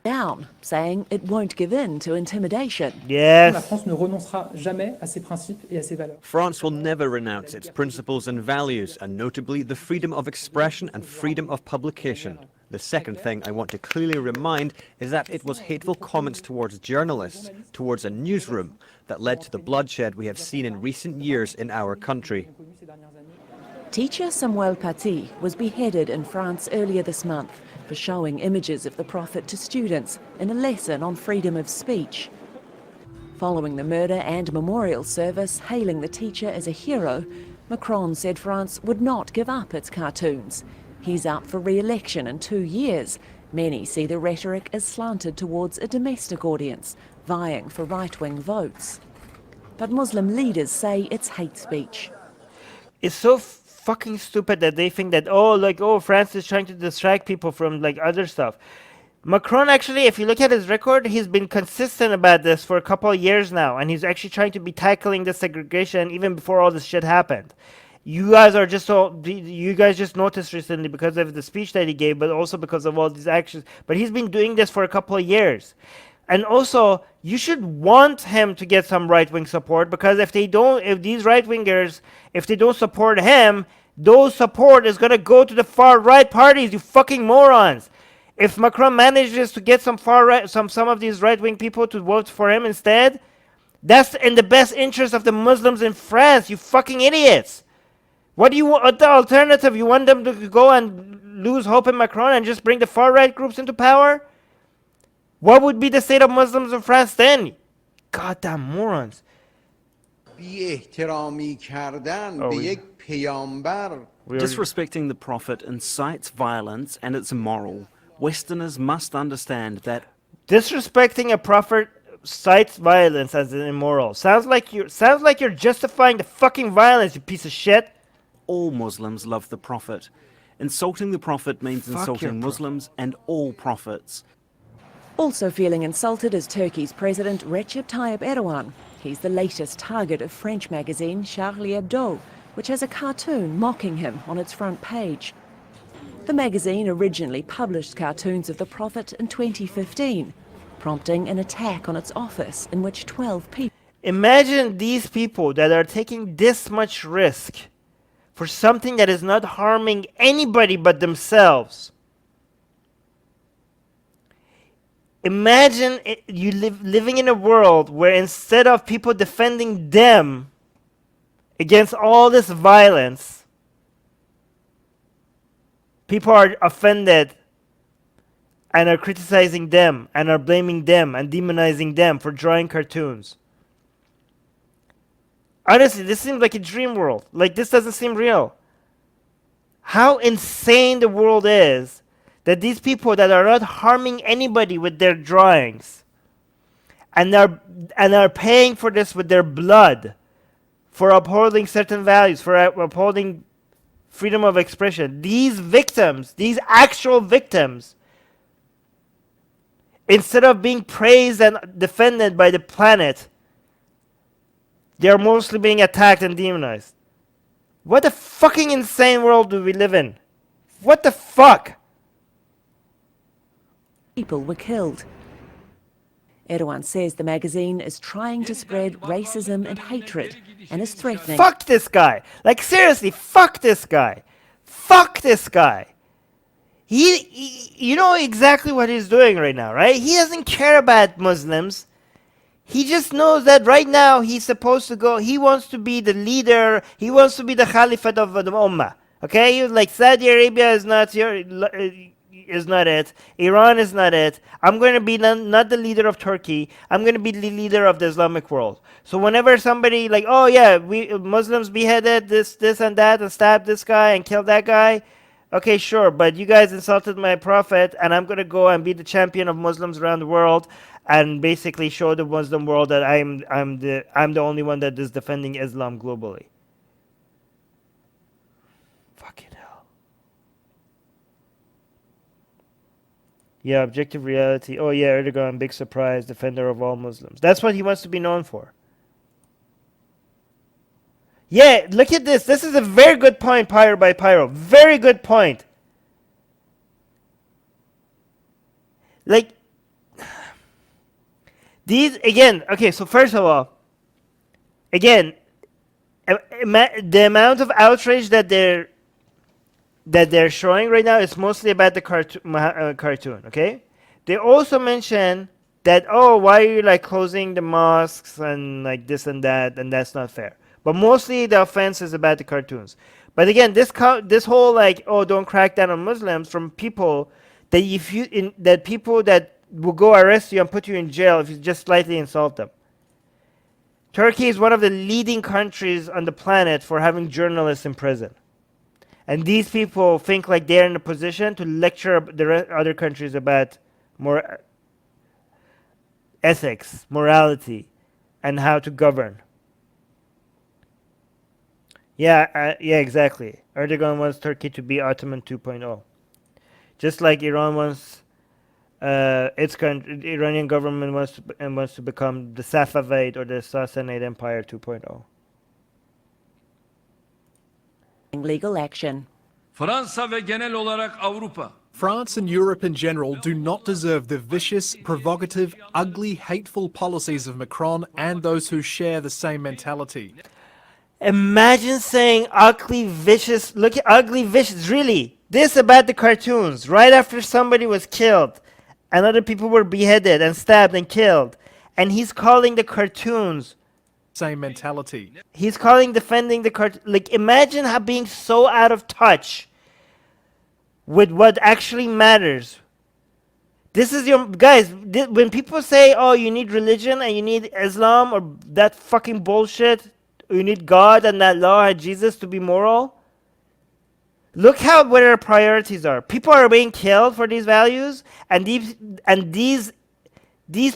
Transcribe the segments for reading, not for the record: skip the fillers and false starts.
down, saying it won't give in to intimidation. La Yes. France ne renoncera jamais à ses principes et à ses valeurs. France will never renounce its principles and values, and notably the freedom of expression and freedom of publication. The second thing I want to clearly remind is that it was hateful comments towards journalists, towards a newsroom, that led to the bloodshed we have seen in recent years in our country. Teacher Samuel Paty was beheaded in France earlier this month for showing images of the Prophet to students in a lesson on freedom of speech. Following the murder and memorial service hailing the teacher as a hero, Macron said France would not give up its cartoons. He's up for re-election in 2 years. Many see the rhetoric as slanted towards a domestic audience, vying for right-wing votes. But Muslim leaders say it's hate speech. It's so fucking stupid that they think that, oh, France is trying to distract people from like other stuff. Macron actually, if you look at his record, he's been consistent about this for a couple of years now, and he's actually trying to be tackling the segregation even before all this shit happened. You guys just noticed recently because of the speech that he gave, but also because of all these actions. But he's been doing this for a couple of years. And also, you should want him to get some right-wing support, because if these right-wingers, if they don't support him, those support is going to go to the far-right parties, you fucking morons. If Macron manages to get some some of these right-wing people to vote for him instead, that's in the best interest of the Muslims in France, you fucking idiots. What do you want? The alternative? You want them to go and lose hope in Macron and just bring the far-right groups into power? What would be the state of Muslims in France then? Goddamn morons. Disrespecting the Prophet incites violence, and it's immoral. Westerners must understand that Disrespecting a prophet cites violence as immoral. Sounds like you're justifying the fucking violence, you piece of shit. all Muslims love the Prophet. Insulting the Prophet means insulting Muslims and all prophets. Also feeling insulted is Turkey's President Recep Tayyip Erdogan. He's the latest target of French magazine Charlie Hebdo, which has a cartoon mocking him on its front page. The magazine originally published cartoons of the Prophet in 2015, prompting an attack on its office in which 12 people... Imagine these people that are taking this much risk for something that is not harming anybody but themselves. Imagine you living in a world where instead of people defending them against all this violence, people are offended and are criticizing them and are blaming them and demonizing them for drawing cartoons. Honestly, this seems like a dream world. Like, this doesn't seem real. How insane the world is that these people that are not harming anybody with their drawings and are paying for this with their blood, for upholding certain values, for upholding freedom of expression. These victims, these actual victims, instead of being praised and defended by the planet, they are mostly being attacked and demonized. What a fucking insane world do we live in? What the fuck? people were killed. Erdogan says the magazine is trying to spread racism and hatred and is threatening... Fuck this guy. Like, seriously, fuck this guy. Fuck this guy. He you know exactly what he's doing right now, right? He doesn't care about Muslims. He just knows that right now he's supposed to go, he wants to be the leader, he wants to be the Caliphate of the Ummah. Okay? He was like, Saudi Arabia is not it. Iran is not it. I'm going to be not the leader of Turkey. I'm going to be the leader of the Islamic world. So whenever somebody like, oh yeah, we Muslims beheaded this and that and stabbed this guy and killed that guy, okay, sure, but you guys insulted my prophet, and I'm going to go and be the champion of Muslims around the world and basically show the Muslim world that I'm the only one that is defending Islam globally. Fucking hell. Yeah, objective reality. Oh yeah, Erdogan, big surprise, defender of all Muslims. That's what he wants to be known for. Yeah, look at this. This is a very good point, Pyro by Pyro. Very good point. Like, These again. Okay, so first of all, again, the amount of outrage that they're showing right now is mostly about the cartoon. Okay, they also mention that, oh, why are you like closing the mosques and like this and that, and that's not fair. But mostly the offense is about the cartoons. But again, this whole like, oh, don't crack down on Muslims, from people that that people that will go arrest you and put you in jail if you just slightly insult them. Turkey is one of the leading countries on the planet for having journalists in prison. And these people think like they're in a position to lecture the other countries about more ethics, morality, and how to govern. Yeah, exactly. Erdogan wants Turkey to be Ottoman 2.0. Just like Iran wants its country, the Iranian government wants to become the Safavid or the Sassanid Empire 2.0. Legal action. Fransa ve genel olarak Avrupa France and Europe in general do not deserve the vicious, provocative, ugly, hateful policies of Macron and those who share the same mentality. Imagine saying ugly, vicious. Look at ugly, vicious. Really, this about the cartoons. Right after somebody was killed, and other people were beheaded and stabbed and killed, and he's calling the cartoons. Same mentality. He's calling defending the cartoon. Like, imagine how being so out of touch with what actually matters. This is your guys. When people say, "Oh, you need religion and you need Islam or that fucking bullshit," you need God and that law and Jesus to be moral. Look how what our priorities are. People are being killed for these values, and these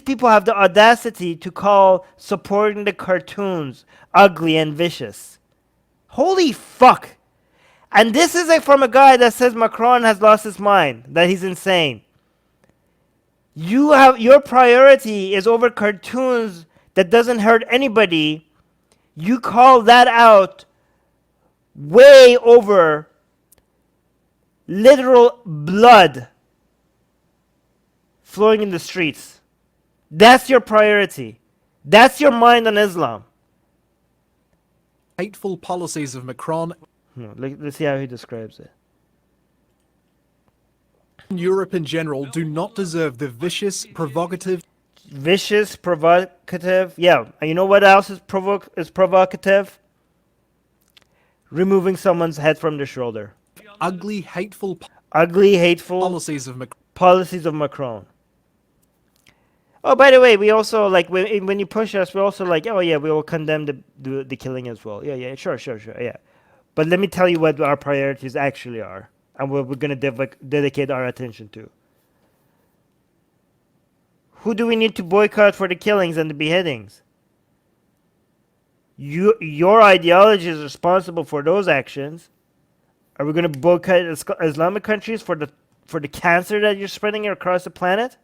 people have the audacity to call supporting the cartoons ugly and vicious. Holy fuck! And this is like from a guy that says Macron has lost his mind, that he's insane. Your priority is over cartoons that doesn't hurt anybody. You call that out way over literal blood flowing in the streets. That's your priority. That's your mind on Islam. Hateful policies of Macron. Let's see how he describes it. Europe in general do not deserve the vicious, provocative. Yeah. And you know what else is provocative? Removing someone's head from their shoulder. Ugly, hateful policies of Macron. Oh, by the way, we also like when you push us, we're also like, oh yeah, we will condemn the killing as well. Yeah, sure, yeah. But let me tell you what our priorities actually are, and what we're going to dedicate our attention to. Who do we need to boycott for the killings and the beheadings? Your ideology is responsible for those actions. Are we going to boycott Islamic countries for the cancer that you're spreading across the planet?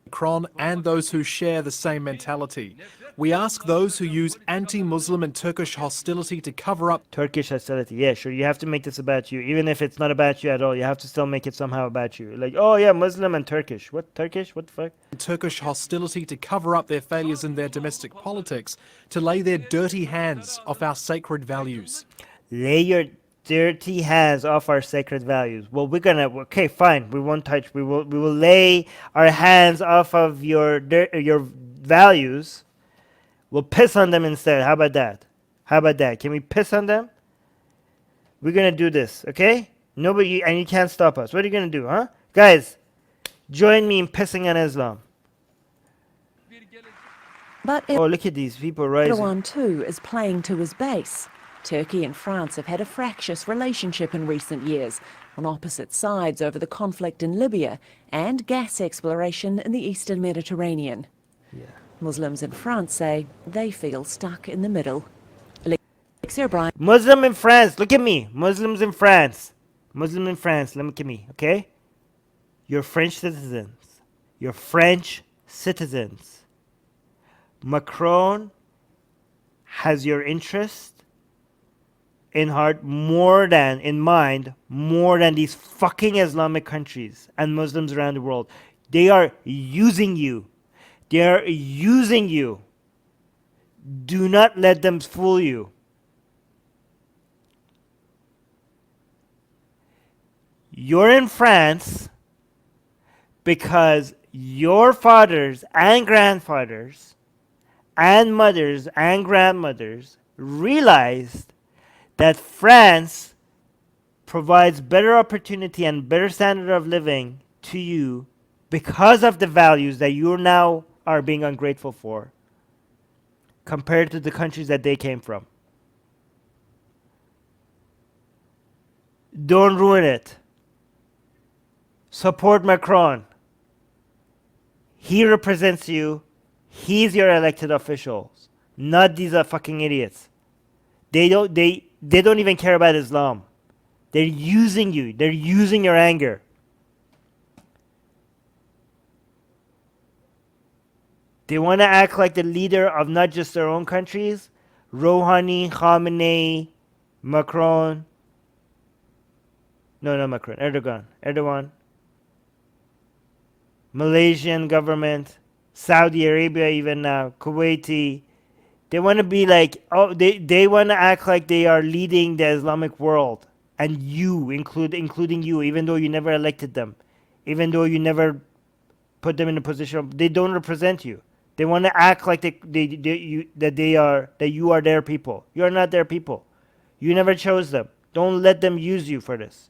Macron and those who share the same mentality. We ask those who use anti-Muslim and Turkish hostility to cover up. Turkish hostility, yeah, sure. You have to make this about you, even if it's not about you at all. You have to still make it somehow about you. Like, oh yeah, Muslim and Turkish. What Turkish? What the fuck? Turkish hostility to cover up their failures in their domestic politics, to lay their dirty hands off our sacred values. Lay your dirty hands off our sacred values. Well, okay, fine. We won't touch. We will lay our hands off of your values. We'll piss on them instead. How about that? Can we piss on them? We're gonna do this, okay? Nobody, and you can't stop us. What are you gonna do, huh? Guys, join me in pissing on Islam. But oh, look at these people rising. Erdogan too is playing to his base. Turkey and France have had a fractious relationship in recent years, on opposite sides over the conflict in Libya and gas exploration in the eastern Mediterranean. Yeah. Muslims in France say they feel stuck in the middle. Muslim in France, look at me. Muslims in France, look at me, okay? You're French citizens. Macron has your interest in heart more than these fucking Islamic countries and Muslims around the world. They are using you. They're using you. Do not let them fool you. You're in France because your fathers and grandfathers and mothers and grandmothers realized that France provides better opportunity and better standard of living to you because of the values that you now are being ungrateful for compared to the countries that they came from. Don't ruin it. Support Macron. He represents you. He's your elected officials, not these fucking idiots. They don't even care about Islam. They're using you. They're using your anger. They want to act like the leader of not just their own countries. Rouhani, Khamenei, Macron. No, not Macron. Erdogan. Malaysian government. Saudi Arabia even now. Kuwaiti. They want to be like, they want to act like they are leading the Islamic world. And you, including you, even though you never elected them. Even though you never put them in a position, they don't represent you. They want to act like that you are their people. You are not their people. You never chose them. Don't let them use you for this.